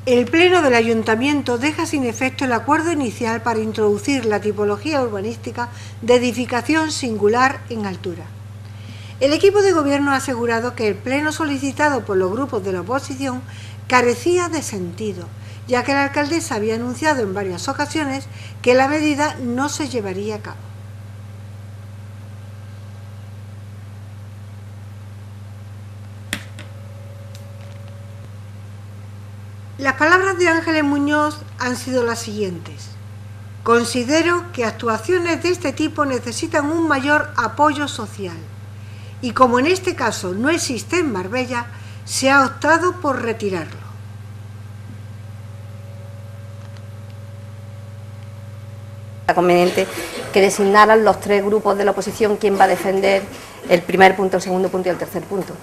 el Pleno del Ayuntamiento deja sin efecto el acuerdo inicial para introducir la tipología urbanística de edificación singular en altura. El equipo de gobierno ha asegurado que el pleno solicitado por los grupos de la oposición carecía de sentido, ya que la alcaldesa había anunciado en varias ocasiones que la medida no se llevaría a cabo. Las palabras de Ángeles Muñoz han sido las siguientes: considero que actuaciones de este tipo necesitan un mayor apoyo social y como en este caso no existe en Marbella, se ha optado por retirarlo. Conveniente que designaran los tres grupos de la oposición quién va a defender el primer punto, el segundo punto y el tercer punto.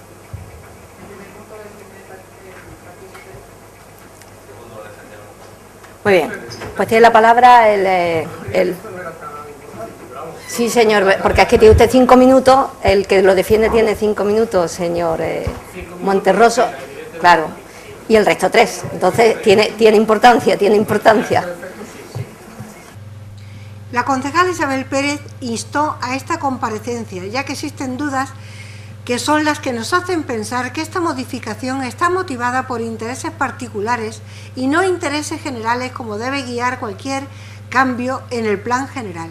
Muy bien, pues tiene la palabra el... Sí, señor, porque es que tiene usted 5 minutos, el que lo defiende tiene 5 minutos, señor Monterroso, claro, y el resto 3, entonces tiene importancia. La concejal Isabel Pérez instó a esta comparecencia, ya que existen dudas que son las que nos hacen pensar que esta modificación está motivada por intereses particulares y no intereses generales, como debe guiar cualquier cambio en el plan general.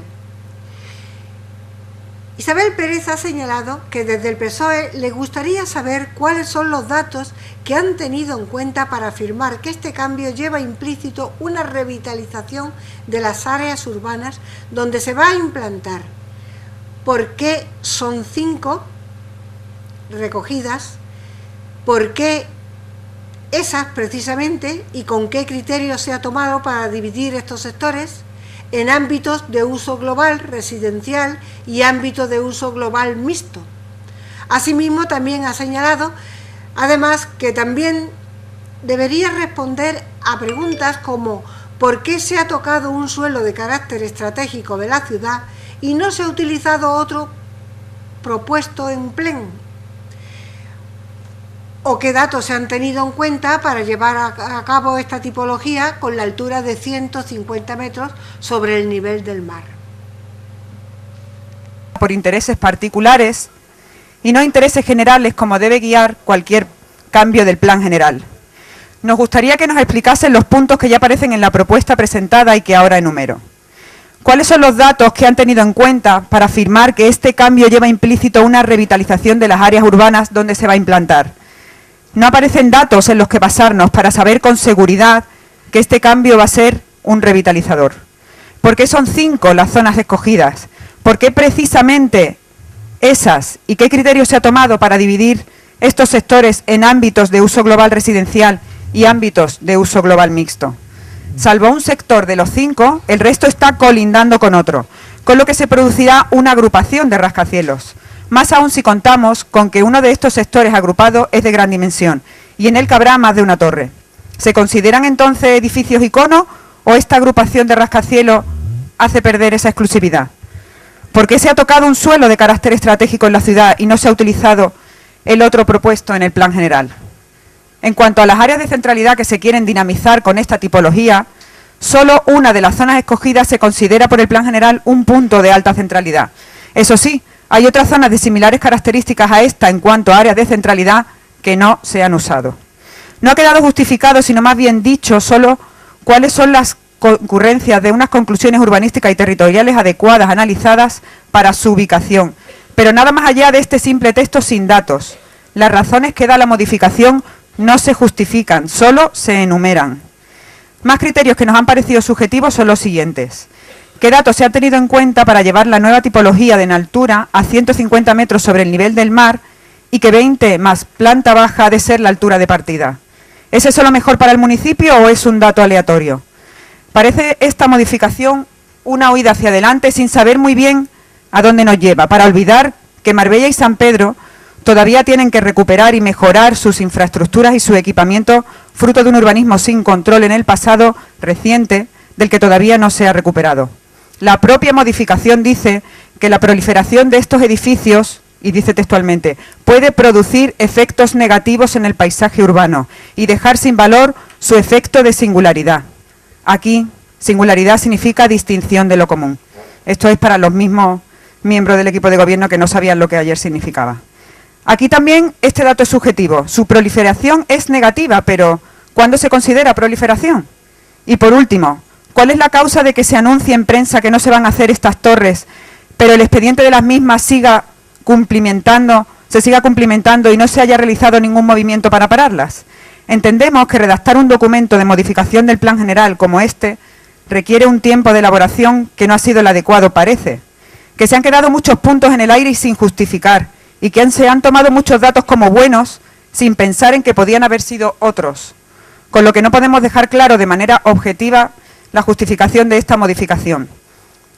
Isabel Pérez ha señalado que desde el PSOE le gustaría saber cuáles son los datos que han tenido en cuenta para afirmar que este cambio lleva implícito una revitalización de las áreas urbanas donde se va a implantar. ¿Por qué son 5 recogidas? ¿Por qué esas precisamente? ¿Y con qué criterio se ha tomado para dividir estos sectores en ámbitos de uso global residencial y ámbitos de uso global mixto? Asimismo, también ha señalado, además, que también debería responder a preguntas como ¿por qué se ha tocado un suelo de carácter estratégico de la ciudad y no se ha utilizado otro propuesto en pleno? ¿O qué datos se han tenido en cuenta para llevar a cabo esta tipología con la altura de 150 metros sobre el nivel del mar? Por intereses particulares y no intereses generales, como debe guiar cualquier cambio del plan general. Nos gustaría que nos explicasen los puntos que ya aparecen en la propuesta presentada y que ahora enumero. ¿Cuáles son los datos que han tenido en cuenta para afirmar que este cambio lleva implícito una revitalización de las áreas urbanas donde se va a implantar? No aparecen datos en los que basarnos para saber con seguridad que este cambio va a ser un revitalizador. ¿Por qué son 5 las zonas escogidas? ¿Por qué precisamente esas? ¿Y qué criterio se ha tomado para dividir estos sectores en ámbitos de uso global residencial y ámbitos de uso global mixto? Salvo un sector de los 5, el resto está colindando con otro, con lo que se producirá una agrupación de rascacielos. Más aún si contamos con que uno de estos sectores agrupados es de gran dimensión y en él cabrá más de una torre. ¿Se consideran entonces edificios icono o esta agrupación de rascacielos hace perder esa exclusividad? ¿Por qué se ha tocado un suelo de carácter estratégico en la ciudad y no se ha utilizado el otro propuesto en el plan general? En cuanto a las áreas de centralidad que se quieren dinamizar con esta tipología, solo una de las zonas escogidas se considera por el plan general un punto de alta centralidad. Eso sí, hay otras zonas de similares características a esta en cuanto a áreas de centralidad que no se han usado. No ha quedado justificado, sino más bien dicho, solo cuáles son las concurrencias de unas conclusiones urbanísticas y territoriales adecuadas, analizadas para su ubicación, pero nada más allá de este simple texto sin datos. Las razones que da la modificación no se justifican, solo se enumeran. Más criterios que nos han parecido subjetivos son los siguientes. ¿Qué datos se han tenido en cuenta para llevar la nueva tipología de en altura a 150 metros sobre el nivel del mar y que 20 más planta baja ha de ser la altura de partida? ¿Es eso lo mejor para el municipio o es un dato aleatorio? Parece esta modificación una huida hacia adelante sin saber muy bien a dónde nos lleva, para olvidar que Marbella y San Pedro todavía tienen que recuperar y mejorar sus infraestructuras y su equipamiento, fruto de un urbanismo sin control en el pasado reciente, del que todavía no se ha recuperado. La propia modificación dice que la proliferación de estos edificios, y dice textualmente, puede producir efectos negativos en el paisaje urbano y dejar sin valor su efecto de singularidad. Aquí, singularidad significa distinción de lo común. Esto es para los mismos miembros del equipo de gobierno que no sabían lo que ayer significaba. Aquí también este dato es subjetivo. Su proliferación es negativa, pero ¿cuándo se considera proliferación? Y por último, ¿cuál es la causa de que se anuncie en prensa que no se van a hacer estas torres, pero el expediente de las mismas se siga cumplimentando y no se haya realizado ningún movimiento para pararlas? Entendemos que redactar un documento de modificación del plan general como este requiere un tiempo de elaboración que no ha sido el adecuado, parece. Que se han quedado muchos puntos en el aire y sin justificar, y que se han tomado muchos datos como buenos sin pensar en que podían haber sido otros. Con lo que no podemos dejar claro de manera objetiva la justificación de esta modificación.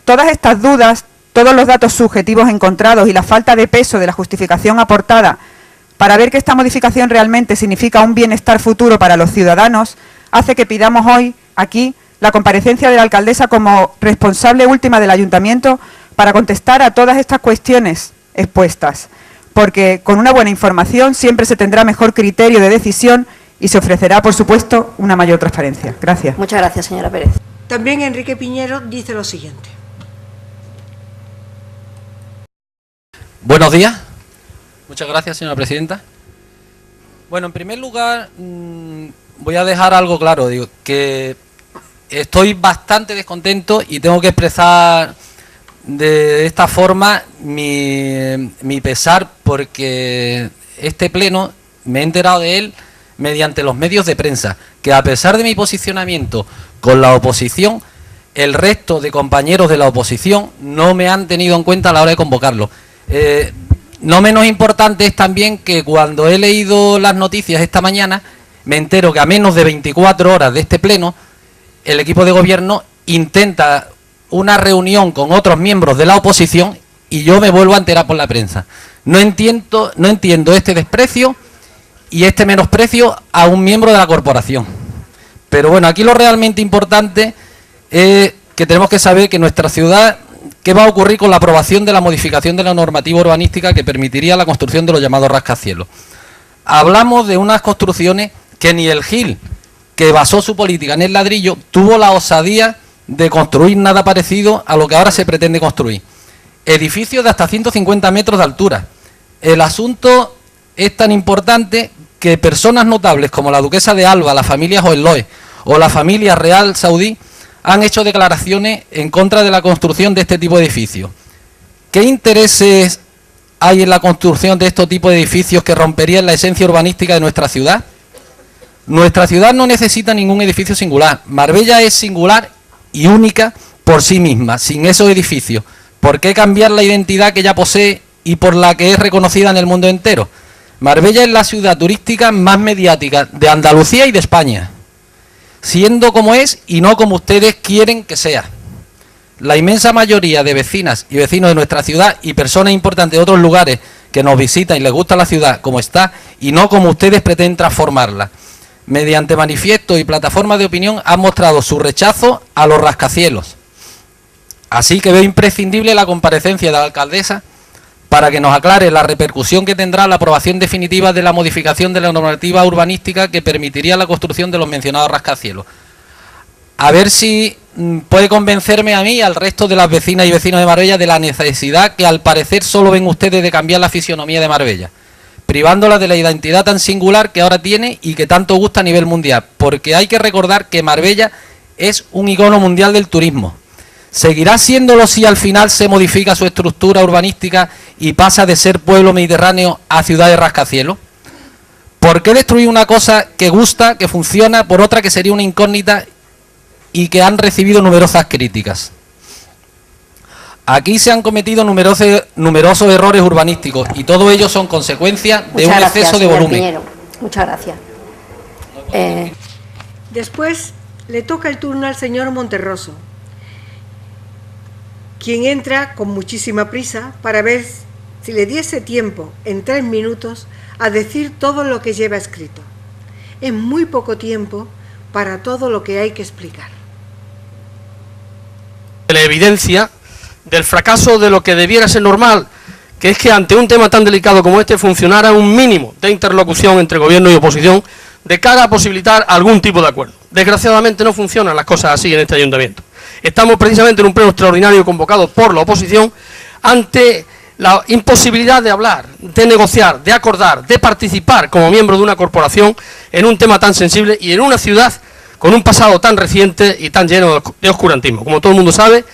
Todas estas dudas, todos los datos subjetivos encontrados y la falta de peso de la justificación aportada para ver que esta modificación realmente significa un bienestar futuro para los ciudadanos, hace que pidamos hoy, aquí, la comparecencia de la alcaldesa como responsable última del ayuntamiento para contestar a todas estas cuestiones expuestas, porque con una buena información siempre se tendrá mejor criterio de decisión y se ofrecerá, por supuesto, una mayor transparencia. Gracias. Muchas gracias, señora Pérez. También Enrique Piñero dice lo siguiente. Buenos días. Muchas gracias, señora presidenta. Bueno, en primer lugar, voy a dejar algo claro. Digo, que estoy bastante descontento y tengo que expresar de esta forma mi pesar, porque este pleno me he enterado de él mediante los medios de prensa, que a pesar de mi posicionamiento con la oposición, el resto de compañeros de la oposición no me han tenido en cuenta a la hora de convocarlo. No menos importante es también que cuando he leído las noticias esta mañana, me entero que a menos de 24 horas de este pleno, el equipo de gobierno intenta una reunión con otros miembros de la oposición y yo me vuelvo a enterar por la prensa. No entiendo este desprecio y este menosprecio a un miembro de la corporación. Pero bueno, aquí lo realmente importante es que tenemos que saber que nuestra ciudad, ¿qué va a ocurrir con la aprobación de la modificación de la normativa urbanística que permitiría la construcción de los llamados rascacielos? Hablamos de unas construcciones que ni el GIL, que basó su política en el ladrillo, tuvo la osadía de construir nada parecido a lo que ahora se pretende construir. Edificios de hasta 150 metros de altura. El asunto es tan importante que personas notables como la duquesa de Alba, la familia Hohenlohe o la familia real saudí han hecho declaraciones en contra de la construcción de este tipo de edificios. ¿Qué intereses hay en la construcción de este tipo de edificios que romperían la esencia urbanística de nuestra ciudad? Nuestra ciudad no necesita ningún edificio singular. Marbella es singular y única por sí misma, sin esos edificios. ¿Por qué cambiar la identidad que ya posee y por la que es reconocida en el mundo entero? Marbella es la ciudad turística más mediática de Andalucía y de España, siendo como es y no como ustedes quieren que sea. La inmensa mayoría de vecinas y vecinos de nuestra ciudad y personas importantes de otros lugares que nos visitan y les gusta la ciudad como está y no como ustedes pretenden transformarla, mediante manifiestos y plataformas de opinión han mostrado su rechazo a los rascacielos. Así que veo imprescindible la comparecencia de la alcaldesa para que nos aclare la repercusión que tendrá la aprobación definitiva de la modificación de la normativa urbanística que permitiría la construcción de los mencionados rascacielos. A ver si puede convencerme a mí y al resto de las vecinas y vecinos de Marbella de la necesidad que al parecer solo ven ustedes de cambiar la fisionomía de Marbella, privándola de la identidad tan singular que ahora tiene y que tanto gusta a nivel mundial, porque hay que recordar que Marbella es un icono mundial del turismo. ¿Seguirá siéndolo si al final se modifica su estructura urbanística y pasa de ser pueblo mediterráneo a ciudad de rascacielos? ¿Por qué destruir una cosa que gusta, que funciona, por otra que sería una incógnita y que han recibido numerosas críticas? Aquí se han cometido numerosos errores urbanísticos y todo ello son consecuencia de un exceso de volumen. Piñero. Muchas gracias. Después le toca el turno al señor Monterroso, quien entra con muchísima prisa para ver si le diese tiempo en 3 minutos a decir todo lo que lleva escrito. Es muy poco tiempo para todo lo que hay que explicar. La evidencia del fracaso de lo que debiera ser normal, que es que ante un tema tan delicado como este funcionara un mínimo de interlocución entre gobierno y oposición, de cara a posibilitar algún tipo de acuerdo. Desgraciadamente no funcionan las cosas así en este ayuntamiento. Estamos precisamente en un pleno extraordinario convocado por la oposición ante la imposibilidad de hablar, de negociar, de acordar, de participar como miembro de una corporación en un tema tan sensible y en una ciudad con un pasado tan reciente y tan lleno de oscurantismo. Como todo el mundo sabe,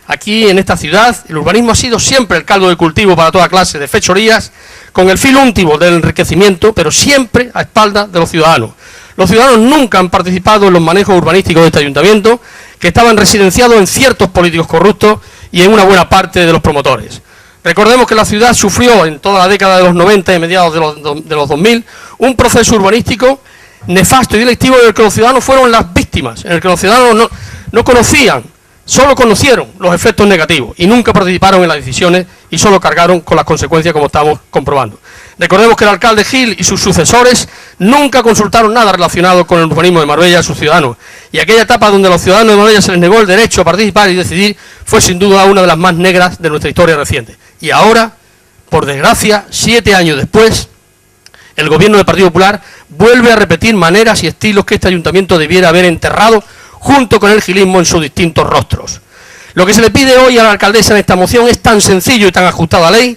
aquí en esta ciudad el urbanismo ha sido siempre el caldo de cultivo para toda clase de fechorías, con el fin último del enriquecimiento, pero siempre a espaldas de los ciudadanos. Los ciudadanos nunca han participado en los manejos urbanísticos de este ayuntamiento, que estaban residenciados en ciertos políticos corruptos y en una buena parte de los promotores. Recordemos que la ciudad sufrió en toda la década de los 90 y mediados de los 2000 un proceso urbanístico nefasto y delictivo en el que los ciudadanos fueron las víctimas, en el que los ciudadanos no conocían, solo conocieron los efectos negativos y nunca participaron en las decisiones y solo cargaron con las consecuencias, como estamos comprobando. Recordemos que el alcalde Gil y sus sucesores nunca consultaron nada relacionado con el urbanismo de Marbella a sus ciudadanos, y aquella etapa donde a los ciudadanos de Marbella se les negó el derecho a participar y decidir fue sin duda una de las más negras de nuestra historia reciente. Y ahora, por desgracia, 7 años después, el gobierno del Partido Popular vuelve a repetir maneras y estilos que este ayuntamiento debiera haber enterrado junto con el gilismo en sus distintos rostros. Lo que se le pide hoy a la alcaldesa en esta moción es tan sencillo y tan ajustado a ley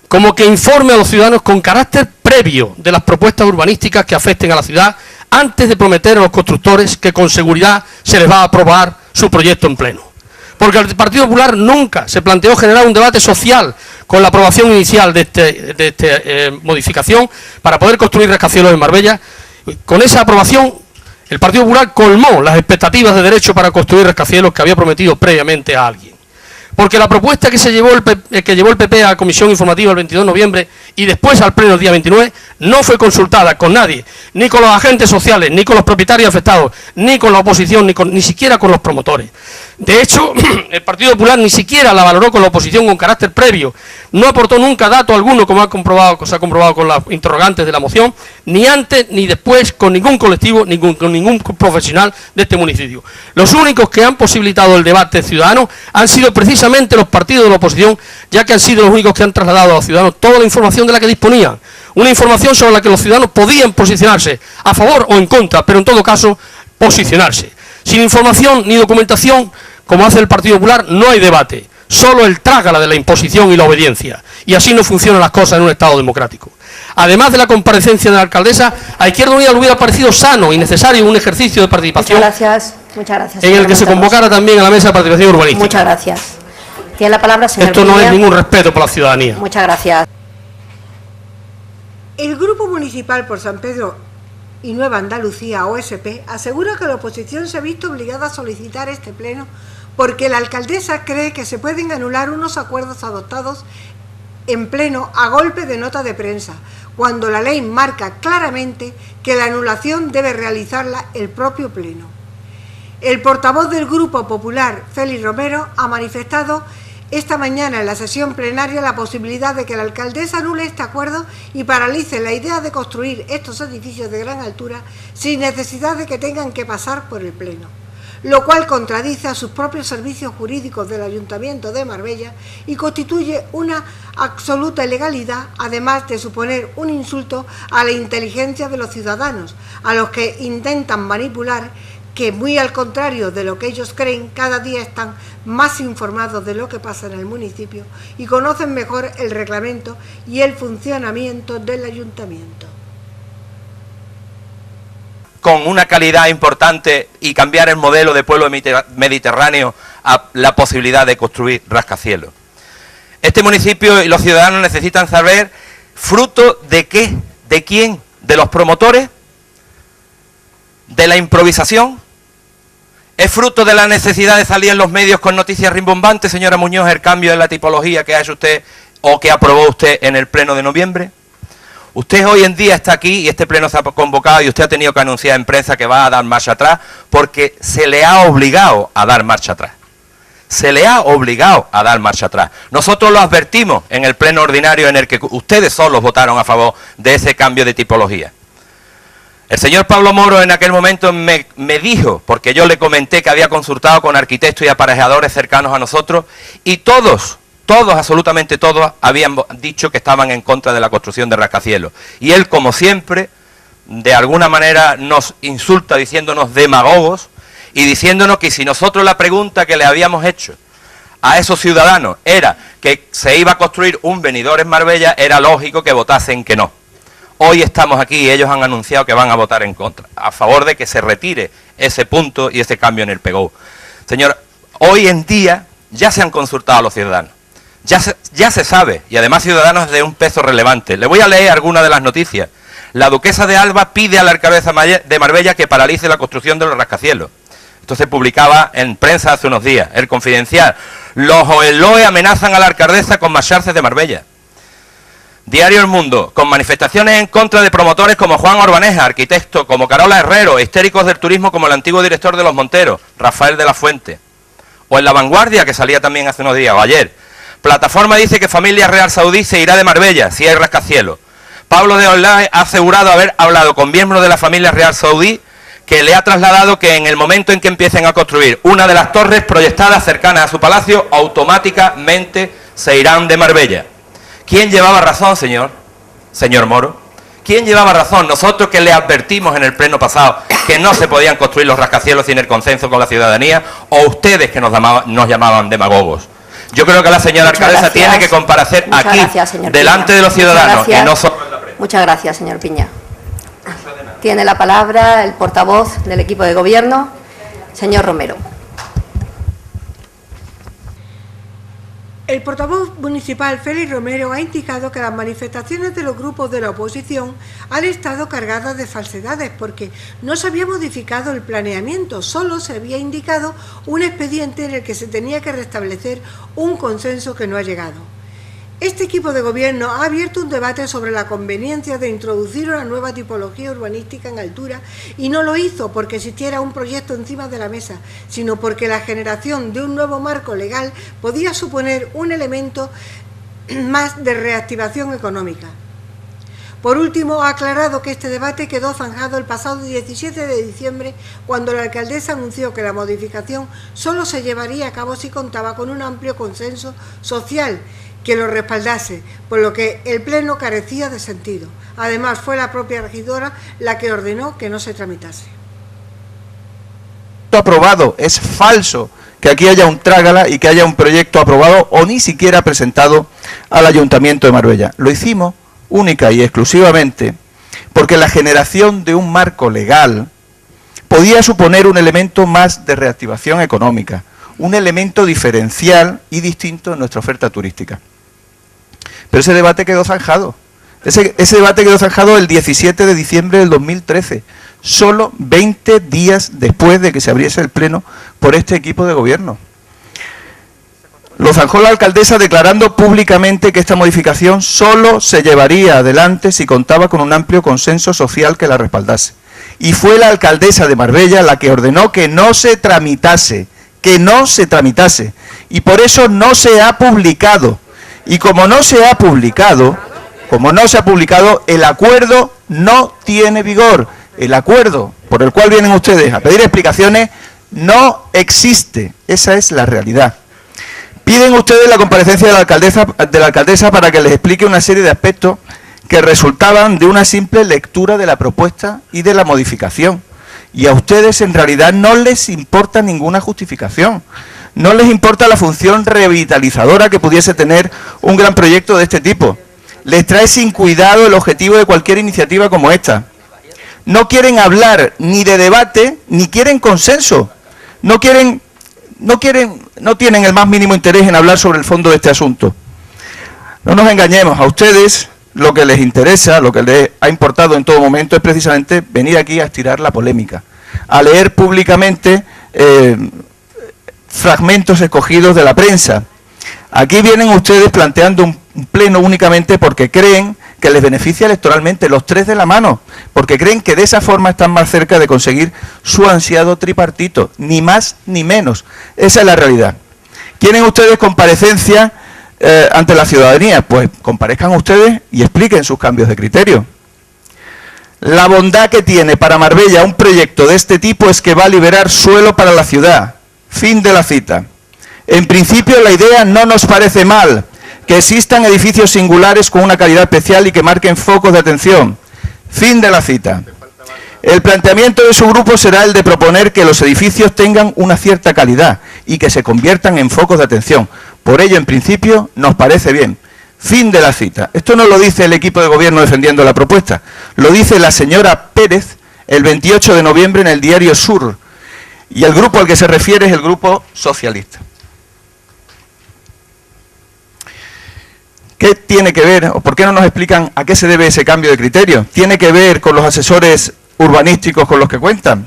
como que informe a los ciudadanos con carácter previo de las propuestas urbanísticas que afecten a la ciudad antes de prometer a los constructores que con seguridad se les va a aprobar su proyecto en pleno. Porque el Partido Popular nunca se planteó generar un debate social con la aprobación inicial de esta modificación para poder construir rascacielos en Marbella. Con esa aprobación, el Partido Popular colmó las expectativas de derecho para construir rascacielos que había prometido previamente a alguien. Porque la propuesta que llevó el PP a la Comisión Informativa el 22 de noviembre y después al Pleno el día 29, no fue consultada con nadie, ni con los agentes sociales, ni con los propietarios afectados, ni con la oposición, ni siquiera con los promotores. De hecho, el Partido Popular ni siquiera la valoró con la oposición con carácter previo, no aportó nunca dato alguno, como se ha comprobado con las interrogantes de la moción, ni antes ni después con ningún colectivo, con ningún profesional de este municipio. Los únicos que han posibilitado el debate ciudadano han sido precisamente los partidos de la oposición, ya que han sido los únicos que han trasladado a los ciudadanos toda la información de la que disponían. Una información sobre la que los ciudadanos podían posicionarse a favor o en contra, pero en todo caso posicionarse. Sin información ni documentación, como hace el Partido Popular, no hay debate. Solo el trágala de la imposición y la obediencia. Y así no funcionan las cosas en un Estado democrático. Además de la comparecencia de la alcaldesa, a Izquierda Unida le hubiera parecido sano y necesario un ejercicio de participación. Muchas gracias. En el que se convocara también a la mesa de participación urbanística. Muchas gracias. Tiene la palabra, señor Esto no Pinilla. es ningún respeto por la ciudadanía. Muchas gracias. El Grupo Municipal por San Pedro y Nueva Andalucía, OSP, asegura que la oposición se ha visto obligada a solicitar este pleno porque la alcaldesa cree que se pueden anular unos acuerdos adoptados en pleno a golpe de nota de prensa, cuando la ley marca claramente que la anulación debe realizarla el propio pleno. El portavoz del Grupo Popular, Félix Romero, ha manifestado esta mañana en la sesión plenaria la posibilidad de que la alcaldesa anule este acuerdo y paralice la idea de construir estos edificios de gran altura sin necesidad de que tengan que pasar por el pleno, lo cual contradice a sus propios servicios jurídicos del Ayuntamiento de Marbella y constituye una absoluta ilegalidad, además de suponer un insulto a la inteligencia de los ciudadanos, a los que intentan manipular, que muy al contrario de lo que ellos creen, cada día están más informados de lo que pasa en el municipio y conocen mejor el reglamento y el funcionamiento del ayuntamiento. Con una calidad importante y cambiar el modelo de pueblo mediterráneo a la posibilidad de construir rascacielos. Este municipio y los ciudadanos necesitan saber fruto de qué, de quién, de los promotores, de la improvisación. ¿Es fruto de la necesidad de salir en los medios con noticias rimbombantes, señora Muñoz, el cambio de la tipología que ha hecho usted o que aprobó usted en el pleno de noviembre? Usted hoy en día está aquí y este pleno se ha convocado y usted ha tenido que anunciar en prensa que va a dar marcha atrás porque se le ha obligado a dar marcha atrás. Se le ha obligado a dar marcha atrás. Nosotros lo advertimos en el pleno ordinario en el que ustedes solos votaron a favor de ese cambio de tipología. El señor Pablo Moro en aquel momento me dijo, porque yo le comenté que había consultado con arquitectos y aparejadores cercanos a nosotros, y todos, absolutamente todos, habían dicho que estaban en contra de la construcción de rascacielos. Y él, como siempre, de alguna manera nos insulta diciéndonos demagogos y diciéndonos que si nosotros la pregunta que le habíamos hecho a esos ciudadanos era que se iba a construir un venidor en Marbella, era lógico que votasen que no. Hoy estamos aquí y ellos han anunciado que van a votar en contra, a favor de que se retire ese punto y ese cambio en el PGO. Señora, hoy en día ya se han consultado a los ciudadanos, ya se sabe, y además Ciudadanos de un peso relevante. Le voy a leer algunas de las noticias. La duquesa de Alba pide a la alcaldesa de Marbella que paralice la construcción de los rascacielos. Esto se publicaba en prensa hace unos días. El Confidencial. Los OELOE amenazan a la alcaldesa con marcharse de Marbella. Diario El Mundo, con manifestaciones en contra de promotores como Juan Orbaneja, arquitecto, como Carola Herrero, histéricos del turismo como el antiguo director de Los Monteros, Rafael de la Fuente. O en La Vanguardia, que salía también hace unos días, o ayer. Plataforma dice que familia real saudí se irá de Marbella si hay rascacielos. Pablo de Olay ha asegurado haber hablado con miembros de la familia real saudí que le ha trasladado que en el momento en que empiecen a construir una de las torres proyectadas cercanas a su palacio, automáticamente se irán de Marbella. ¿Quién llevaba razón, señor Moro? ¿Quién llevaba razón? Nosotros que le advertimos en el pleno pasado que no se podían construir los rascacielos sin el consenso con la ciudadanía, o ustedes que nos llamaban demagogos. Yo creo que la señora alcaldesa tiene que comparecer aquí, delante de los ciudadanos, y no solo en la prensa. Muchas gracias, señor Piña. Tiene la palabra el portavoz del equipo de gobierno, señor Romero. El portavoz municipal Félix Romero ha indicado que las manifestaciones de los grupos de la oposición han estado cargadas de falsedades porque no se había modificado el planeamiento, solo se había indicado un expediente en el que se tenía que restablecer un consenso que no ha llegado. Este equipo de gobierno ha abierto un debate sobre la conveniencia de introducir una nueva tipología urbanística en altura y no lo hizo porque existiera un proyecto encima de la mesa, sino porque la generación de un nuevo marco legal podía suponer un elemento más de reactivación económica. Por último, ha aclarado que este debate quedó zanjado el pasado 17 de diciembre cuando la alcaldesa anunció que la modificación solo se llevaría a cabo si contaba con un amplio consenso social que lo respaldase, por lo que el pleno carecía de sentido. Además, fue la propia regidora la que ordenó que no se tramitase. Aprobado, es falso que aquí haya un trágala y que haya un proyecto aprobado o ni siquiera presentado al Ayuntamiento de Marbella. Lo hicimos única y exclusivamente porque la generación de un marco legal podía suponer un elemento más de reactivación económica, un elemento diferencial y distinto en nuestra oferta turística. Pero ese debate quedó zanjado. Ese debate quedó zanjado el 17 de diciembre del 2013, solo 20 días después de que se abriese el pleno por este equipo de gobierno. Lo zanjó la alcaldesa declarando públicamente que esta modificación solo se llevaría adelante si contaba con un amplio consenso social que la respaldase. Y fue la alcaldesa de Marbella la que ordenó que no se tramitase, y por eso no se ha publicado. Y como no se ha publicado, el acuerdo no tiene vigor. El acuerdo por el cual vienen ustedes a pedir explicaciones no existe. Esa es la realidad. Piden ustedes la comparecencia de la alcaldesa para que les explique una serie de aspectos que resultaban de una simple lectura de la propuesta y de la modificación. Y a ustedes en realidad no les importa ninguna justificación. No les importa la función revitalizadora que pudiese tener un gran proyecto de este tipo. Les trae sin cuidado el objetivo de cualquier iniciativa como esta. No quieren hablar ni de debate, ni quieren consenso. No tienen el más mínimo interés en hablar sobre el fondo de este asunto. No nos engañemos, a ustedes lo que les interesa, lo que les ha importado en todo momento es precisamente venir aquí a estirar la polémica, a leer públicamente fragmentos escogidos de la prensa. Aquí vienen ustedes planteando un pleno únicamente porque creen que les beneficia electoralmente, los tres de la mano, porque creen que de esa forma están más cerca de conseguir su ansiado tripartito, ni más ni menos. Esa es la realidad. ¿Quieren ustedes comparecencia ante la ciudadanía? Pues comparezcan ustedes y expliquen sus cambios de criterio. La bondad que tiene para Marbella un proyecto de este tipo es que va a liberar suelo para la ciudad. Fin de la cita. En principio la idea no nos parece mal, que existan edificios singulares con una calidad especial y que marquen focos de atención. Fin de la cita. El planteamiento de su grupo será el de proponer que los edificios tengan una cierta calidad y que se conviertan en focos de atención. Por ello, en principio, nos parece bien. Fin de la cita. Esto no lo dice el equipo de gobierno defendiendo la propuesta, lo dice la señora Pérez el 28 de noviembre en el diario Sur, y el grupo al que se refiere es el grupo socialista. ¿Qué tiene que ver, o por qué no nos explican a qué se debe ese cambio de criterio? ¿Tiene que ver con los asesores urbanísticos con los que cuentan?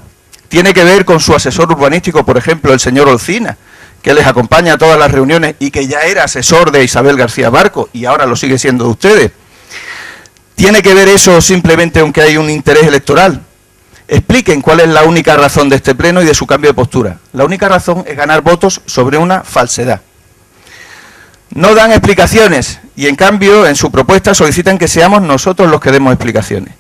¿Tiene que ver con su asesor urbanístico, por ejemplo, el señor Olcina, que les acompaña a todas las reuniones y que ya era asesor de Isabel García Barco y ahora lo sigue siendo de ustedes? ¿Tiene que ver eso simplemente aunque hay un interés electoral? Expliquen cuál es la única razón de este pleno y de su cambio de postura. La única razón es ganar votos sobre una falsedad. No dan explicaciones y, en cambio, en su propuesta solicitan que seamos nosotros los que demos explicaciones.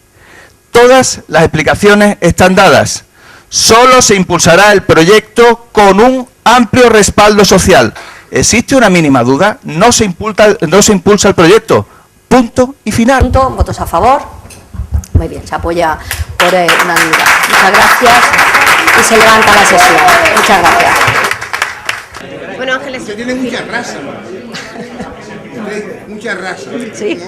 Todas las explicaciones están dadas. Solo se impulsará el proyecto con un amplio respaldo social. ¿Existe una mínima duda? No se impulsa el proyecto. Punto y final. Votos a favor. Muy bien, se apoya por unanimidad. Muchas gracias y se levanta la sesión. Muchas gracias. Bueno, Ángeles. Usted tiene mucha raza. Mucha raza. Sí.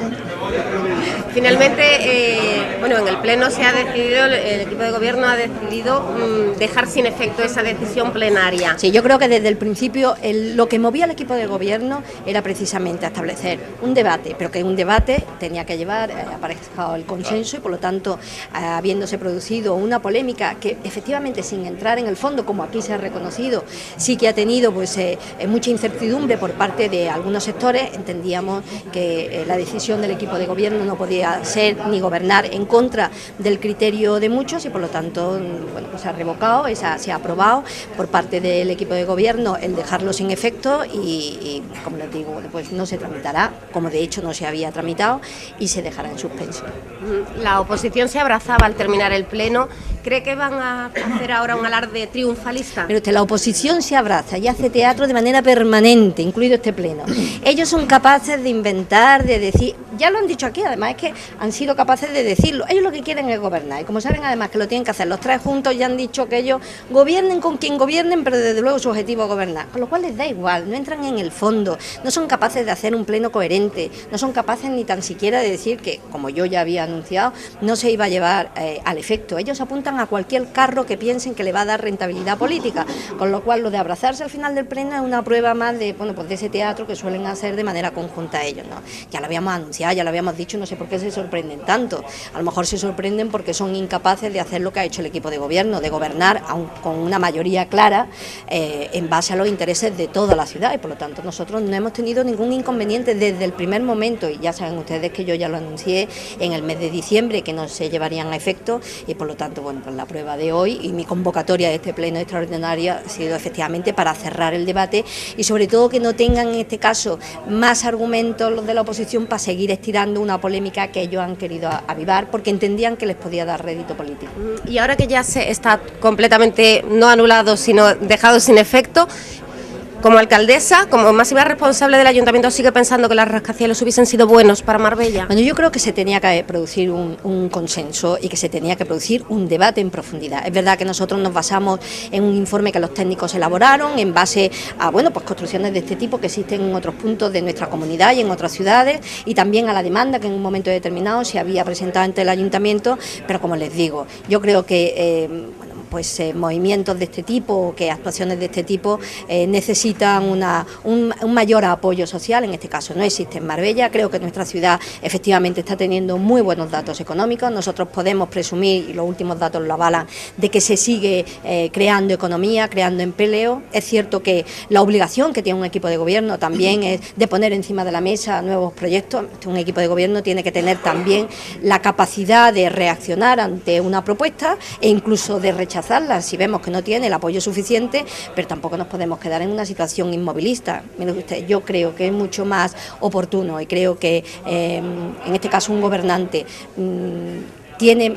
Finalmente, bueno, en el Pleno se ha decidido, el equipo de gobierno ha decidido dejar sin efecto esa decisión plenaria. Sí, yo creo que desde el principio lo que movía al equipo de gobierno era precisamente establecer un debate, pero que un debate tenía que llevar aparejado el consenso y, por lo tanto, habiéndose producido una polémica que efectivamente, sin entrar en el fondo, como aquí se ha reconocido, sí que ha tenido pues mucha incertidumbre por parte de algunos sectores, entendíamos que la decisión del equipo de gobierno no podía ser ni gobernar en contra del criterio de muchos y, por lo tanto, bueno, pues se ha revocado, se ha aprobado por parte del equipo de gobierno el dejarlo sin efecto y como les digo, pues no se tramitará, como de hecho no se había tramitado, y se dejará en suspenso. La oposición se abrazaba al terminar el Pleno. ¿Cree que van a hacer ahora un alarde triunfalista? Pero la oposición se abraza y hace teatro de manera permanente, incluido este Pleno. Ellos son capaces de inventar, de decir, ya lo han dicho aquí, además es que han sido capaces de decirlo. Ellos lo que quieren es gobernar, y como saben además que lo tienen que hacer los tres juntos, ya han dicho que ellos gobiernen con quien gobiernen, pero desde luego su objetivo es gobernar, con lo cual les da igual, no entran en el fondo, no son capaces de hacer un Pleno coherente, no son capaces ni tan siquiera de decir que, como yo ya había anunciado, no se iba a llevar al efecto. Ellos apuntan a cualquier carro que piensen que le va a dar rentabilidad política, con lo cual lo de abrazarse al final del Pleno es una prueba más de, bueno, pues de ese teatro que suelen hacer de manera conjunta ellos, ¿no? Ya lo habíamos anunciado, ya lo habíamos dicho, no sé por qué se sorprenden tanto. A lo mejor se sorprenden porque son incapaces de hacer lo que ha hecho el equipo de gobierno, de gobernar con una mayoría clara en base a los intereses de toda la ciudad, y por lo tanto nosotros no hemos tenido ningún inconveniente desde el primer momento, y ya saben ustedes que yo ya lo anuncié en el mes de diciembre que no se llevarían a efecto, y por lo tanto, bueno, pues la prueba de hoy y mi convocatoria de este Pleno extraordinario ha sido efectivamente para cerrar el debate y sobre todo que no tengan en este caso más argumentos los de la oposición para seguir estirando una polémica que ellos han querido avivar porque entendían que les podía dar rédito político. Y ahora que ya se está completamente no anulado sino dejado sin efecto, como alcaldesa, como máxima responsable del ayuntamiento, ¿sigue pensando que los rascacielos hubiesen sido buenos para Marbella? Bueno, yo creo que se tenía que producir un consenso y que se tenía que producir un debate en profundidad. Es verdad que nosotros nos basamos en un informe que los técnicos elaboraron en base a, bueno, pues construcciones de este tipo que existen en otros puntos de nuestra comunidad y en otras ciudades, y también a la demanda que en un momento determinado se había presentado ante el ayuntamiento, pero como les digo, yo creo que pues movimientos de este tipo, que actuaciones de este tipo necesitan un mayor apoyo social. En este caso no existe en Marbella. Creo que nuestra ciudad efectivamente está teniendo muy buenos datos económicos. Nosotros podemos presumir, y los últimos datos lo avalan, de que se sigue creando economía, creando empleo. Es cierto que la obligación que tiene un equipo de gobierno también es de poner encima de la mesa nuevos proyectos. Un equipo de gobierno tiene que tener también la capacidad de reaccionar ante una propuesta e incluso de rechazarla si vemos que no tiene el apoyo suficiente, pero tampoco nos podemos quedar en una situación inmovilista. Mire usted, yo creo que es mucho más oportuno y creo que en este caso un gobernante tiene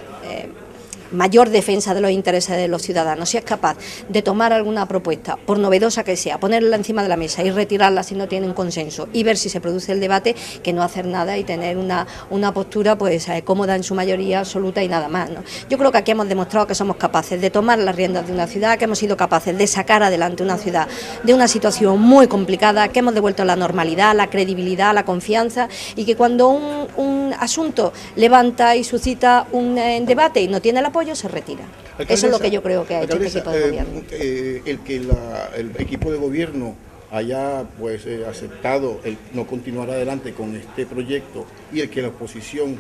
mayor defensa de los intereses de los ciudadanos, si es capaz de tomar alguna propuesta, por novedosa que sea, ponerla encima de la mesa y retirarla si no tiene un consenso y ver si se produce el debate, que no hacer nada y tener una postura pues cómoda en su mayoría absoluta y nada más, ¿no? Yo creo que aquí hemos demostrado que somos capaces de tomar las riendas de una ciudad, que hemos sido capaces de sacar adelante una ciudad de una situación muy complicada, que hemos devuelto la normalidad, la credibilidad, la confianza, y que cuando un asunto levanta y suscita un debate y no tiene el apoyo, se retira. Eso es lo que yo creo que ha hecho este equipo de gobierno. El que el equipo de gobierno haya pues aceptado el no continuar adelante con este proyecto y el que la oposición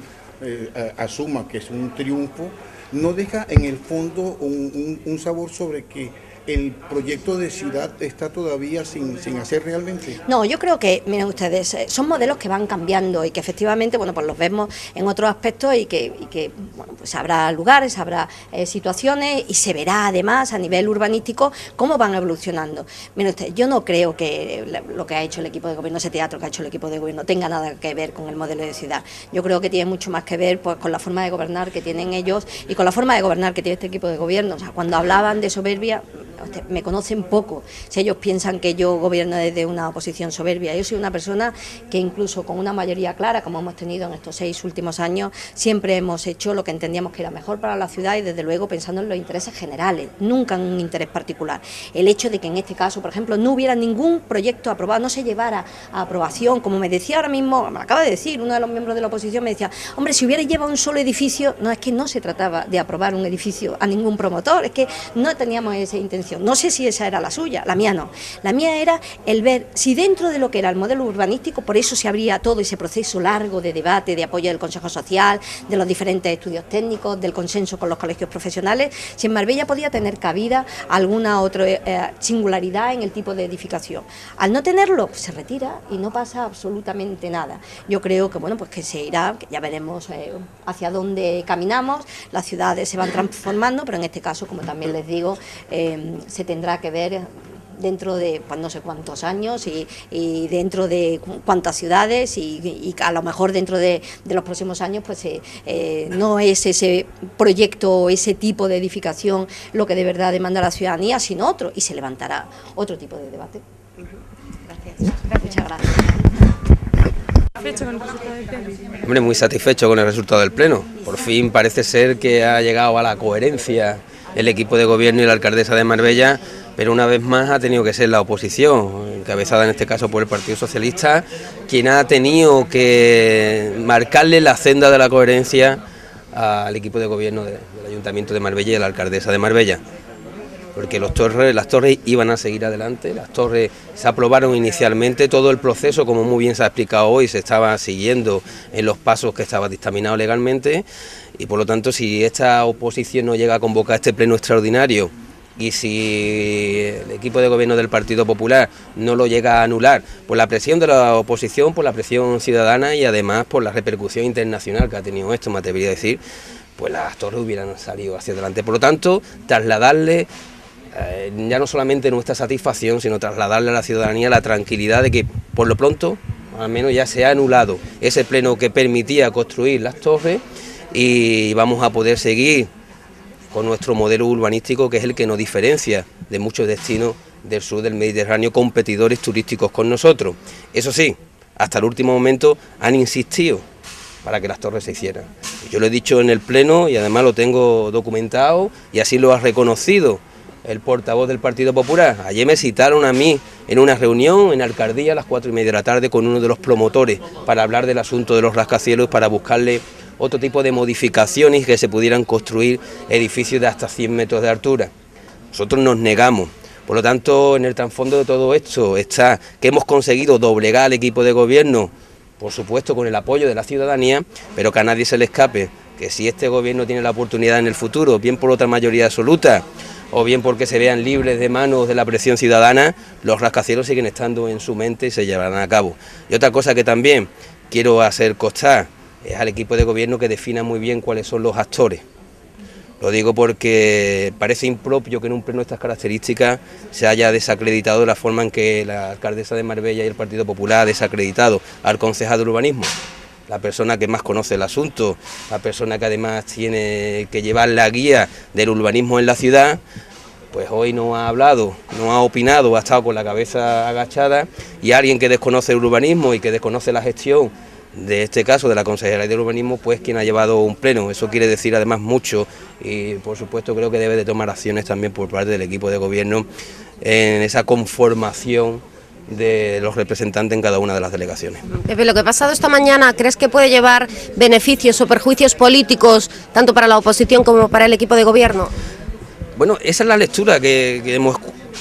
asuma que es un triunfo, no deja en el fondo un sabor sobre que el proyecto de ciudad está todavía sin hacer realmente. No, yo creo que, miren ustedes, son modelos que van cambiando y que efectivamente, bueno, pues los vemos en otros aspectos y que bueno, pues habrá lugares, habrá situaciones y se verá además a nivel urbanístico cómo van evolucionando. Miren ustedes, yo no creo que lo que ha hecho el equipo de gobierno, ese teatro que ha hecho el equipo de gobierno, tenga nada que ver con el modelo de ciudad. Yo creo que tiene mucho más que ver pues con la forma de gobernar que tienen ellos y con la forma de gobernar que tiene este equipo de gobierno. O sea, cuando hablaban de soberbia, me conocen poco, si ellos piensan que yo gobierno desde una oposición soberbia. Yo soy una persona que incluso con una mayoría clara, como hemos tenido en estos 6 últimos años, siempre hemos hecho lo que entendíamos que era mejor para la ciudad y desde luego pensando en los intereses generales, nunca en un interés particular. El hecho de que en este caso, por ejemplo, no hubiera ningún proyecto aprobado, no se llevara a aprobación, como me decía ahora mismo, me acaba de decir uno de los miembros de la oposición, me decía, hombre, si hubiera llevado un solo edificio, no, es que no se trataba de aprobar un edificio a ningún promotor, es que no teníamos esa intención. No sé si esa era la suya, la mía no. La mía era el ver si dentro de lo que era el modelo urbanístico, por eso se abría todo ese proceso largo de debate, de apoyo del Consejo Social, de los diferentes estudios técnicos, del consenso con los colegios profesionales, si en Marbella podía tener cabida alguna otra singularidad en el tipo de edificación. Al no tenerlo, se retira y no pasa absolutamente nada. Yo creo que bueno, pues que se irá, que ya veremos hacia dónde caminamos, las ciudades se van transformando, pero en este caso, como también les digo, se tendrá que ver dentro de pues, no sé cuántos años y dentro de cuántas ciudades y a lo mejor dentro de los próximos años pues no es ese proyecto o ese tipo de edificación lo que de verdad demanda la ciudadanía, sino otro, y se levantará otro tipo de debate. Gracias. Muchas gracias. Hombre, muy satisfecho con el resultado del Pleno. Por fin parece ser que ha llegado a la coherencia el equipo de gobierno y la alcaldesa de Marbella, pero una vez más ha tenido que ser la oposición, encabezada en este caso por el Partido Socialista, quien ha tenido que marcarle la senda de la coherencia al equipo de gobierno del Ayuntamiento de Marbella y a la alcaldesa de Marbella. Porque las torres iban a seguir adelante, las torres se aprobaron inicialmente, todo el proceso, como muy bien se ha explicado hoy, se estaba siguiendo en los pasos que estaba dictaminado legalmente, y por lo tanto, si esta oposición no llega a convocar este pleno extraordinario y si el equipo de gobierno del Partido Popular no lo llega a anular por la presión de la oposición, por la presión ciudadana y además por la repercusión internacional que ha tenido esto, me atrevería a decir, pues las torres hubieran salido hacia adelante. Por lo tanto, trasladarle ya no solamente nuestra satisfacción, sino trasladarle a la ciudadanía la tranquilidad de que por lo pronto, al menos ya se ha anulado ese pleno que permitía construir las torres y vamos a poder seguir con nuestro modelo urbanístico, que es el que nos diferencia de muchos destinos del sur del Mediterráneo, competidores turísticos con nosotros. Eso sí, hasta el último momento han insistido para que las torres se hicieran. Yo lo he dicho en el pleno y además lo tengo documentado y así lo ha reconocido el portavoz del Partido Popular. Ayer me citaron a mí en una reunión en la alcaldía a las 4:30 de la tarde con uno de los promotores para hablar del asunto de los rascacielos, para buscarle otro tipo de modificaciones que se pudieran construir edificios de hasta 100 metros de altura. Nosotros nos negamos. Por lo tanto, en el trasfondo de todo esto está que hemos conseguido doblegar al equipo de gobierno, por supuesto con el apoyo de la ciudadanía, pero que a nadie se le escape que si este gobierno tiene la oportunidad en el futuro, bien por otra mayoría absoluta, o bien porque se vean libres de manos de la presión ciudadana, los rascacielos siguen estando en su mente y se llevarán a cabo. Y otra cosa que también quiero hacer constar es al equipo de gobierno que defina muy bien cuáles son los actores. Lo digo porque parece impropio que en un pleno de estas características se haya desacreditado de la forma en que la alcaldesa de Marbella y el Partido Popular ha desacreditado al concejal de urbanismo. la persona que más conoce el asunto, la persona que además tiene que llevar la guía del urbanismo en la ciudad, pues hoy no ha hablado, no ha opinado, ha estado con la cabeza agachada, y alguien que desconoce el urbanismo y que desconoce la gestión, de este caso de la Consejería de Urbanismo, pues quien ha llevado un pleno. Eso quiere decir además mucho, y por supuesto creo que debe de tomar acciones también por parte del equipo de gobierno en esa conformación de los representantes en cada una de las delegaciones. Pepe, lo que ha pasado esta mañana, ¿crees que puede llevar beneficios o perjuicios políticos tanto para la oposición como para el equipo de gobierno? Bueno, esa es la lectura que hemos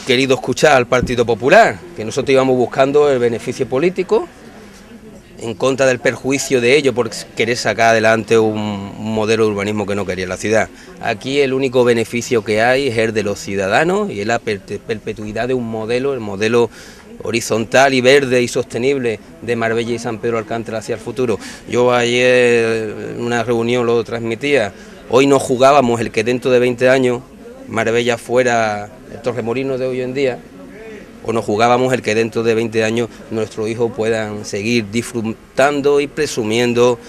querido escuchar al Partido Popular, que nosotros íbamos buscando el beneficio político en contra del perjuicio de ello por querer sacar adelante un modelo de urbanismo que no quería la ciudad. Aquí el único beneficio que hay es el de los ciudadanos y es la perpetuidad de un modelo, el modelo horizontal y verde y sostenible de Marbella y San Pedro Alcántara hacia el futuro. Yo ayer en una reunión lo transmitía, hoy no jugábamos el que dentro de 20 años Marbella fuera el Torremolinos de hoy en día, o nos jugábamos el que dentro de 20 años nuestros hijos puedan seguir disfrutando y presumiendo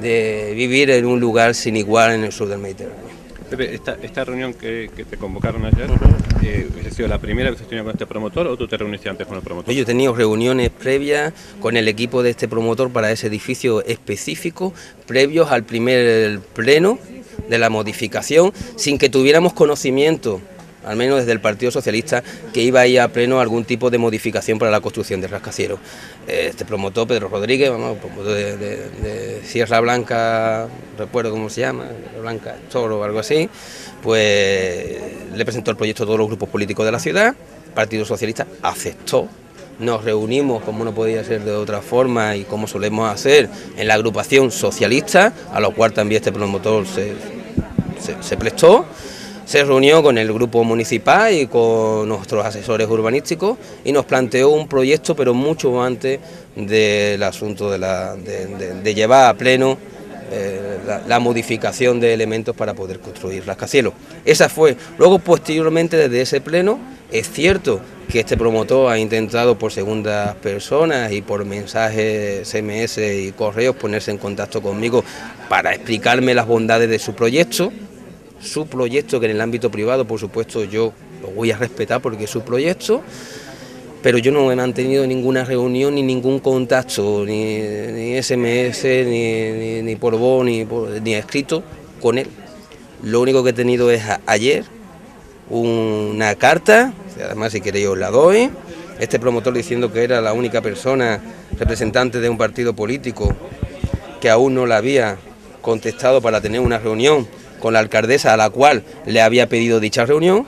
de vivir en un lugar sin igual en el sur del Mediterráneo. Pepe, esta reunión que te convocaron ayer, ¿ha sido la primera que has tenido con este promotor o tú te reuniste antes con el promotor? Yo he tenido reuniones previas con el equipo de este promotor para ese edificio específico, previos al primer pleno de la modificación, sin que tuviéramos conocimiento, al menos desde el Partido Socialista, que iba a ir a pleno algún tipo de modificación para la construcción de rascacielos. Este promotor, Pedro Rodríguez, promotor de Sierra Blanca, recuerdo cómo se llama, Blanca Toro o algo así, pues le presentó el proyecto a todos los grupos políticos de la ciudad, el Partido Socialista aceptó. Nos reunimos, como no podía ser de otra forma y como solemos hacer, en la agrupación socialista, a lo cual también este promotor se prestó. Se reunió con el grupo municipal y con nuestros asesores urbanísticos y nos planteó un proyecto, pero mucho antes del asunto de llevar a pleno la modificación de elementos para poder construir rascacielos. Esa fue. Luego, posteriormente, desde ese pleno, es cierto que este promotor ha intentado por segundas personas y por mensajes SMS y correos ponerse en contacto conmigo para explicarme las bondades de su proyecto, que en el ámbito privado, por supuesto, yo lo voy a respetar porque es su proyecto, pero yo no he mantenido ninguna reunión ni ningún contacto, ni SMS, ni por voz, ni escrito con él. Lo único que he tenido es ayer una carta, además si queréis os la doy, este promotor diciendo que era la única persona representante de un partido político que aún no la había contestado para tener una reunión con la alcaldesa a la cual le había pedido dicha reunión,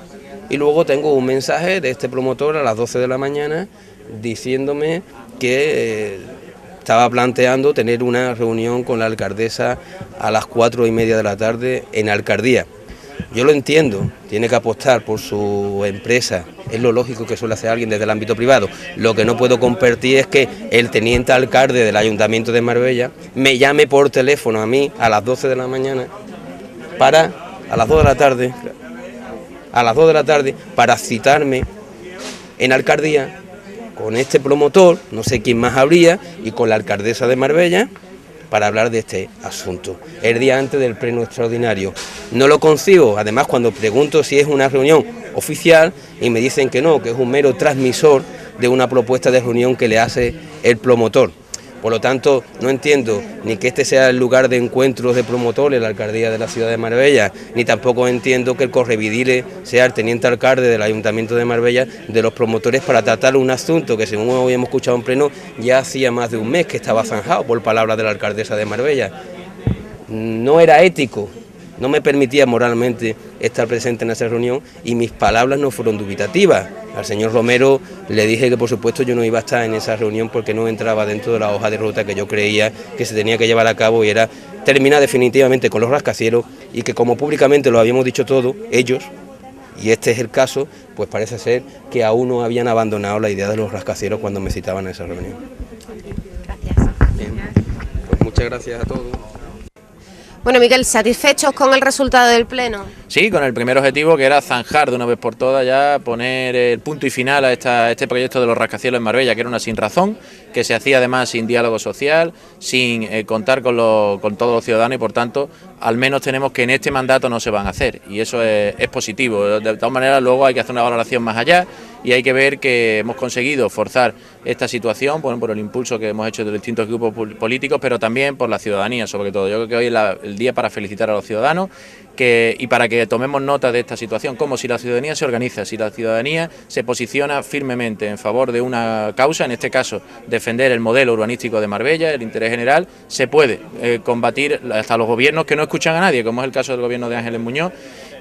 y luego tengo un mensaje de este promotor a las 12 de la mañana diciéndome que estaba planteando tener una reunión con la alcaldesa a las 4:30 de la tarde en alcaldía. Yo lo entiendo, tiene que apostar por su empresa, es lo lógico que suele hacer alguien desde el ámbito privado. Lo que no puedo compartir es que el teniente alcalde del Ayuntamiento de Marbella me llame por teléfono a mí a las 12 de la mañana a las 2 de la tarde, para citarme en alcaldía con este promotor, no sé quién más habría, y con la alcaldesa de Marbella, para hablar de este asunto, el día antes del pleno extraordinario. No lo concibo, además cuando pregunto si es una reunión oficial y me dicen que no, que es un mero transmisor de una propuesta de reunión que le hace el promotor. Por lo tanto, no entiendo ni que este sea el lugar de encuentros de promotores, la alcaldía de la ciudad de Marbella, ni tampoco entiendo que el correvidile sea el teniente alcalde del Ayuntamiento de Marbella de los promotores para tratar un asunto que, según hoy hemos escuchado en pleno, ya hacía más de un mes que estaba zanjado por palabras de la alcaldesa de Marbella. No era ético, no me permitía moralmente estar presente en esa reunión y mis palabras no fueron dubitativas. Al señor Romero le dije que por supuesto yo no iba a estar en esa reunión porque no entraba dentro de la hoja de ruta que yo creía que se tenía que llevar a cabo, y era terminar definitivamente con los rascacielos, y que como públicamente lo habíamos dicho todos, ellos, y este es el caso, pues parece ser que aún no habían abandonado la idea de los rascacielos cuando me citaban a esa reunión. Gracias. Bien. Pues muchas gracias a todos. Bueno, Miguel, ¿satisfechos con el resultado del Pleno? Sí, con el primer objetivo, que era zanjar de una vez por todas ya, poner el punto y final a este proyecto de los rascacielos en Marbella, que era una sinrazón, que se hacía además sin diálogo social, sin contar con todos los ciudadanos, y por tanto, al menos tenemos que en este mandato no se van a hacer, y eso es positivo. De todas maneras, luego hay que hacer una valoración más allá, y hay que ver que hemos conseguido forzar esta situación, bueno, por el impulso que hemos hecho de los distintos grupos políticos, pero también por la ciudadanía, sobre todo. Yo creo que hoy es el día para felicitar a los ciudadanos y para que tomemos nota de esta situación, como si la ciudadanía se organiza, si la ciudadanía se posiciona firmemente en favor de una causa, en este caso defender el modelo urbanístico de Marbella, el interés general, se puede combatir hasta los gobiernos que no escuchan a nadie, como es el caso del gobierno de Ángeles Muñoz.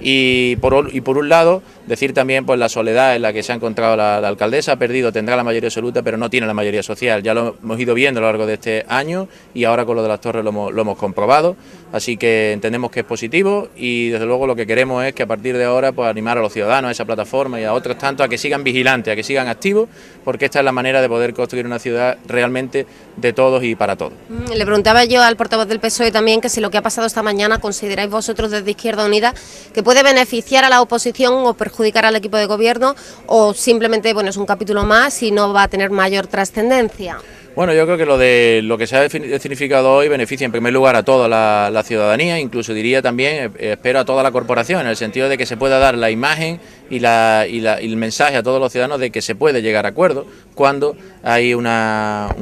Y por un lado, decir también pues la soledad en la que se ha encontrado la alcaldesa, ha perdido, tendrá la mayoría absoluta, pero no tiene la mayoría social. Ya lo hemos ido viendo a lo largo de este año y ahora con lo de las torres lo hemos comprobado, así que entendemos que es positivo y desde luego lo que queremos es que a partir de ahora pues animar a los ciudadanos, a esa plataforma y a otros tantos a que sigan vigilantes, a que sigan activos, porque esta es la manera de poder construir una ciudad realmente de todos y para todos. Le preguntaba yo al portavoz del PSOE también que si lo que ha pasado esta mañana consideráis vosotros desde Izquierda Unida que puede beneficiar a la oposición o perjudicar al equipo de gobierno, o simplemente bueno, es un capítulo más y no va a tener mayor trascendencia. Bueno, yo creo que lo que se ha significado hoy beneficia en primer lugar a toda la ciudadanía, incluso diría también, espero a toda la corporación, en el sentido de que se pueda dar la imagen y el mensaje a todos los ciudadanos de que se puede llegar a acuerdos cuando hay una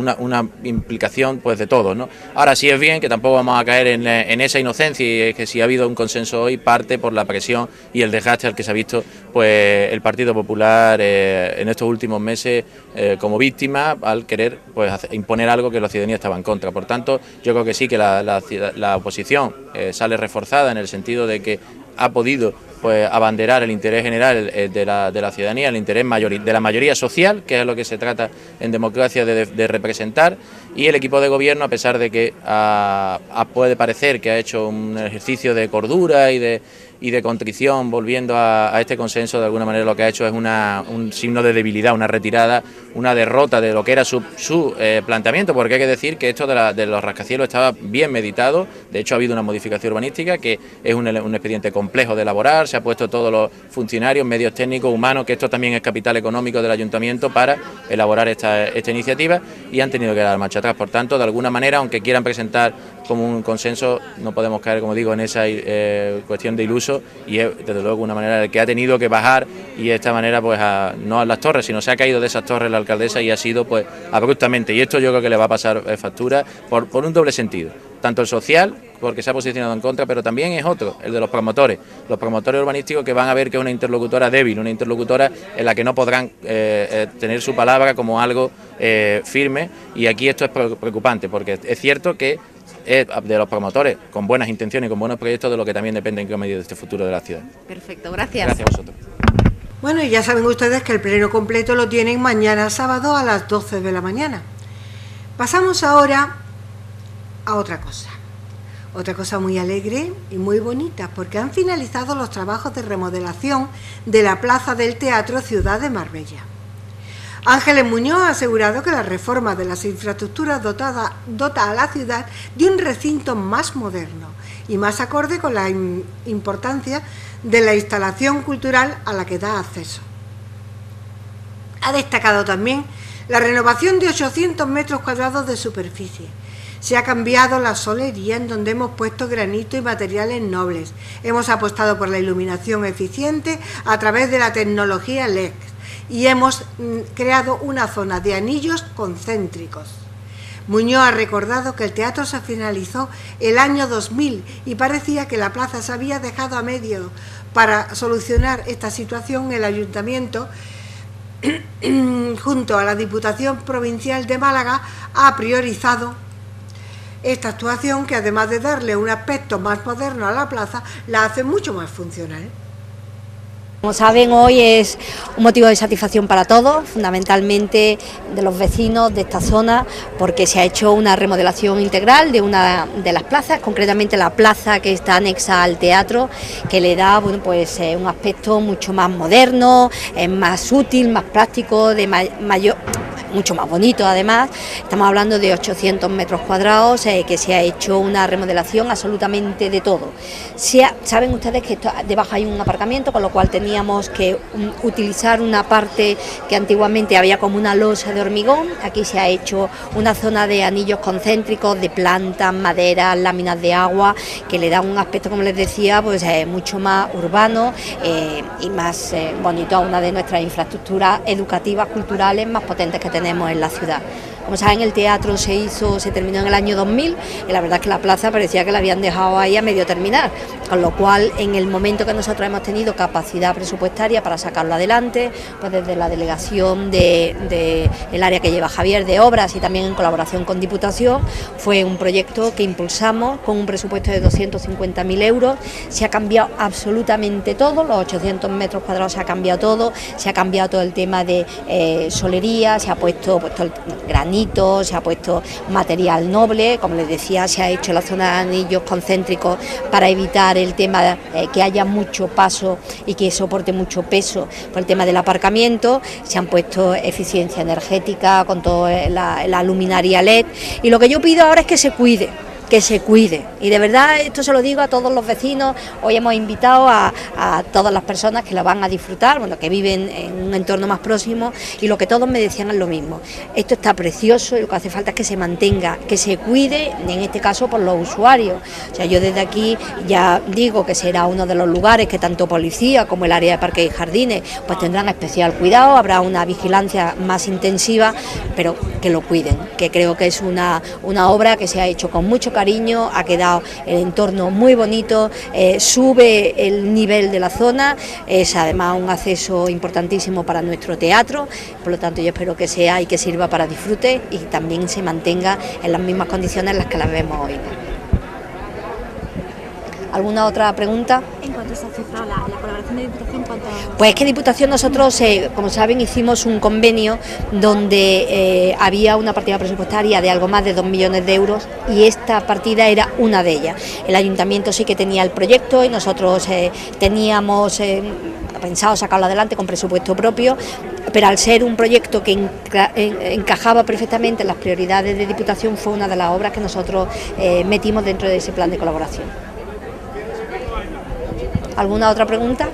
implicación pues de todos, ¿no? Ahora sí es bien que tampoco vamos a caer en esa inocencia, y es que si ha habido un consenso hoy parte por la presión y el desgaste al que se ha visto pues el Partido Popular en estos últimos meses como víctima al querer pues imponer algo que la ciudadanía estaba en contra. Por tanto, yo creo que sí que la oposición sale reforzada en el sentido de que ha podido pues abanderar el interés general de la ciudadanía, el interés de la mayoría social, que es lo que se trata en democracia de representar, y el equipo de gobierno, a pesar de que puede parecer que ha hecho un ejercicio de cordura y de contrición volviendo a este consenso, de alguna manera lo que ha hecho es un signo de debilidad, una retirada, una derrota de lo que era su planteamiento, porque hay que decir que esto de los rascacielos estaba bien meditado. De hecho ha habido una modificación urbanística que es un expediente complejo de elaborar, se ha puesto todos los funcionarios, medios técnicos, humanos, que esto también es capital económico del ayuntamiento para elaborar esta iniciativa, y han tenido que dar marcha atrás. Por tanto, de alguna manera, aunque quieran presentar como un consenso, no podemos caer, como digo, en esa cuestión de iluso, y es desde luego una manera el que ha tenido que bajar, y de esta manera pues no a las torres, sino se ha caído de esas torres la alcaldesa y ha sido pues abruptamente, y esto yo creo que le va a pasar factura por un doble sentido, tanto el social, porque se ha posicionado en contra, pero también es otro, el de los promotores urbanísticos, que van a ver que es una interlocutora débil, una interlocutora en la que no podrán tener su palabra como algo firme, y aquí esto es preocupante, porque es cierto que es de los promotores con buenas intenciones y con buenos proyectos de lo que también depende en qué medida de este futuro de la ciudad. Perfecto, gracias. Gracias a vosotros. Bueno, y ya saben ustedes que el pleno completo lo tienen mañana sábado a las 12 de la mañana. Pasamos ahora a otra cosa muy alegre y muy bonita, porque han finalizado los trabajos de remodelación de la Plaza del Teatro Ciudad de Marbella. Ángeles Muñoz ha asegurado que la reforma de las infraestructuras dota a la ciudad de un recinto más moderno y más acorde con la importancia de la instalación cultural a la que da acceso. Ha destacado también la renovación de 800 metros cuadrados de superficie. Se ha cambiado la solería, en donde hemos puesto granito y materiales nobles. Hemos apostado por la iluminación eficiente a través de la tecnología LED y hemos creado una zona de anillos concéntricos. Muñoz ha recordado que el teatro se finalizó el año 2000 y parecía que la plaza se había dejado a medio. Para solucionar esta situación, el ayuntamiento, junto a la Diputación Provincial de Málaga, ha priorizado esta actuación, que además de darle un aspecto más moderno a la plaza, la hace mucho más funcional. Como saben, hoy es un motivo de satisfacción para todos, fundamentalmente de los vecinos de esta zona, porque se ha hecho una remodelación integral de una de las plazas, concretamente la plaza que está anexa al teatro, que le da un aspecto mucho más moderno, más útil, más práctico, de mayor mucho más bonito además. Estamos hablando de 800 metros cuadrados, que se ha hecho una remodelación absolutamente de todo. Saben ustedes que debajo hay un aparcamiento, con lo cual teníamos que utilizar una parte que antiguamente había como una losa de hormigón. Aquí se ha hecho una zona de anillos concéntricos, de plantas, maderas, láminas de agua, que le dan un aspecto, como les decía, pues mucho más urbano y más bonito a una de nuestras infraestructuras educativas, culturales más potentes que tenemos en la ciudad. Como saben, el teatro se terminó en el año 2000 y la verdad es que la plaza parecía que la habían dejado ahí a medio terminar, con lo cual en el momento que nosotros hemos tenido capacidad presupuestaria para sacarlo adelante, pues desde la delegación del área que lleva Javier de obras y también en colaboración con Diputación, fue un proyecto que impulsamos con un presupuesto de 250.000 euros. Se ha cambiado absolutamente todo, los 800 metros cuadrados se ha cambiado todo, se ha cambiado todo el tema de solería, se ha puesto el granito, se ha puesto material noble, como les decía, se ha hecho la zona de anillos concéntricos para evitar el tema de que haya mucho paso y que soporte mucho peso por el tema del aparcamiento. Se han puesto eficiencia energética con toda la luminaria LED, y lo que yo pido ahora es que se cuide, y de verdad esto se lo digo a todos los vecinos. Hoy hemos invitado a todas las personas que la van a disfrutar, bueno, que viven en un entorno más próximo, y lo que todos me decían es lo mismo: esto está precioso y lo que hace falta es que se mantenga, que se cuide, en este caso por los usuarios. O sea, yo desde aquí ya digo que será uno de los lugares que tanto policía como el área de parques y jardines pues tendrán especial cuidado, habrá una vigilancia más intensiva, pero que lo cuiden, que creo que es una obra que se ha hecho con mucho cariño, ha quedado el entorno muy bonito, sube el nivel de la zona, es además un acceso importantísimo para nuestro teatro, por lo tanto yo espero que sea y que sirva para disfrute y también se mantenga en las mismas condiciones en las que las vemos hoy. ¿Alguna otra pregunta? En cuanto se ha cifrado la colaboración de Diputación, Pues es que Diputación nosotros, como saben, hicimos un convenio donde había una partida presupuestaria de algo más de 2 millones de euros y esta partida era una de ellas. El Ayuntamiento sí que tenía el proyecto y nosotros teníamos pensado sacarlo adelante con presupuesto propio, pero al ser un proyecto que encajaba perfectamente en las prioridades de Diputación, fue una de las obras que nosotros metimos dentro de ese plan de colaboración. ¿Alguna otra pregunta?